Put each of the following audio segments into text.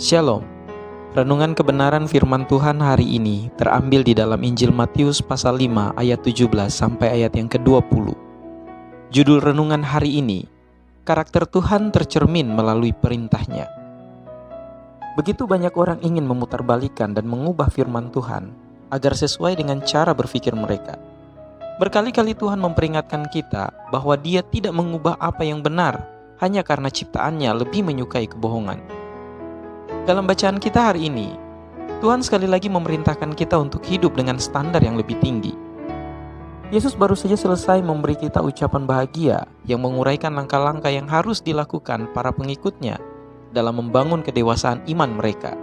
Shalom. Renungan kebenaran firman Tuhan hari ini terambil di dalam Injil Matius pasal 5 ayat 17 sampai ayat yang ke-20. Judul renungan hari ini, karakter Tuhan tercermin melalui perintahnya. Begitu banyak orang ingin memutarbalikkan dan mengubah firman Tuhan agar sesuai dengan cara berpikir mereka. Berkali-kali Tuhan memperingatkan kita bahwa Dia tidak mengubah apa yang benar hanya karena ciptaannya lebih menyukai kebohongan. Dalam bacaan kita hari ini, Tuhan sekali lagi memerintahkan kita untuk hidup dengan standar yang lebih tinggi. Yesus baru saja selesai memberi kita ucapan bahagia yang menguraikan langkah-langkah yang harus dilakukan para pengikutnya dalam membangun kedewasaan iman mereka.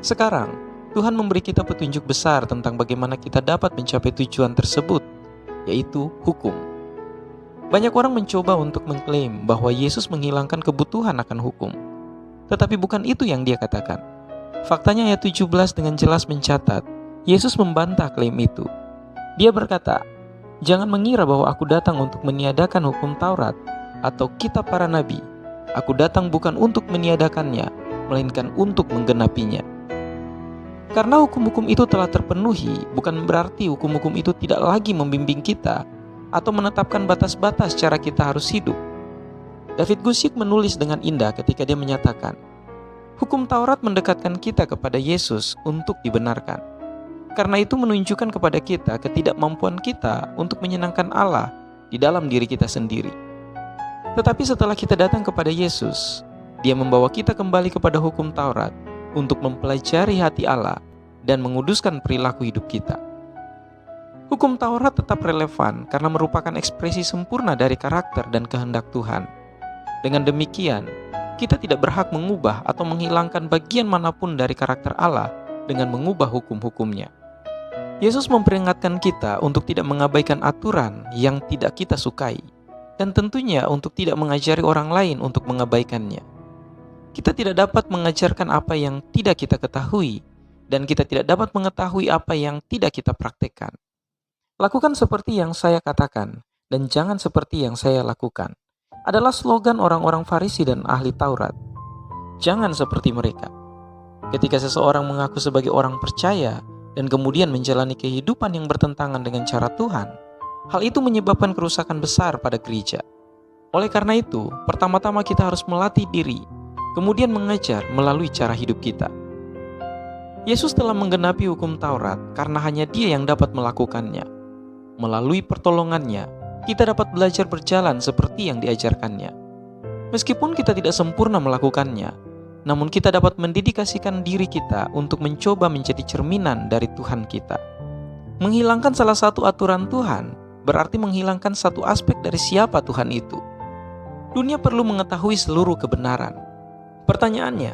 Sekarang, Tuhan memberi kita petunjuk besar tentang bagaimana kita dapat mencapai tujuan tersebut, yaitu hukum. Banyak orang mencoba untuk mengklaim bahwa Yesus menghilangkan kebutuhan akan hukum. Tetapi bukan itu yang Dia katakan. Faktanya ayat 17 dengan jelas mencatat, Yesus membantah klaim itu. Dia berkata, "Jangan mengira bahwa aku datang untuk meniadakan hukum Taurat atau kitab para nabi. Aku datang bukan untuk meniadakannya, melainkan untuk menggenapinya." Karena hukum-hukum itu telah terpenuhi, bukan berarti hukum-hukum itu tidak lagi membimbing kita atau menetapkan batas-batas cara kita harus hidup. David Gusyik menulis dengan indah ketika dia menyatakan, hukum Taurat mendekatkan kita kepada Yesus untuk dibenarkan. Karena itu menunjukkan kepada kita ketidakmampuan kita untuk menyenangkan Allah di dalam diri kita sendiri. Tetapi setelah kita datang kepada Yesus, Dia membawa kita kembali kepada hukum Taurat untuk mempelajari hati Allah dan menguduskan perilaku hidup kita. Hukum Taurat tetap relevan karena merupakan ekspresi sempurna dari karakter dan kehendak Tuhan. Dengan demikian, kita tidak berhak mengubah atau menghilangkan bagian manapun dari karakter Allah dengan mengubah hukum-hukumnya. Yesus memperingatkan kita untuk tidak mengabaikan aturan yang tidak kita sukai, dan tentunya untuk tidak mengajari orang lain untuk mengabaikannya. Kita tidak dapat mengajarkan apa yang tidak kita ketahui, dan kita tidak dapat mengetahui apa yang tidak kita praktekkan. Lakukan seperti yang saya katakan, dan jangan seperti yang saya lakukan, adalah slogan orang-orang Farisi dan ahli Taurat. Jangan seperti mereka. Ketika seseorang mengaku sebagai orang percaya dan kemudian menjalani kehidupan yang bertentangan dengan cara Tuhan, hal itu menyebabkan kerusakan besar pada gereja. Oleh karena itu, pertama-tama kita harus melatih diri, kemudian mengajar melalui cara hidup kita. Yesus telah menggenapi hukum Taurat karena hanya Dia yang dapat melakukannya. Melalui pertolongannya, kita dapat belajar berjalan seperti yang diajarkannya. Meskipun kita tidak sempurna melakukannya, namun kita dapat mendedikasikan diri kita untuk mencoba menjadi cerminan dari Tuhan kita. Menghilangkan salah satu aturan Tuhan berarti menghilangkan satu aspek dari siapa Tuhan itu. Dunia perlu mengetahui seluruh kebenaran. Pertanyaannya,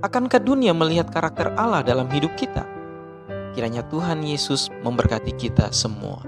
akankah dunia melihat karakter Allah dalam hidup kita? Kiranya Tuhan Yesus memberkati kita semua.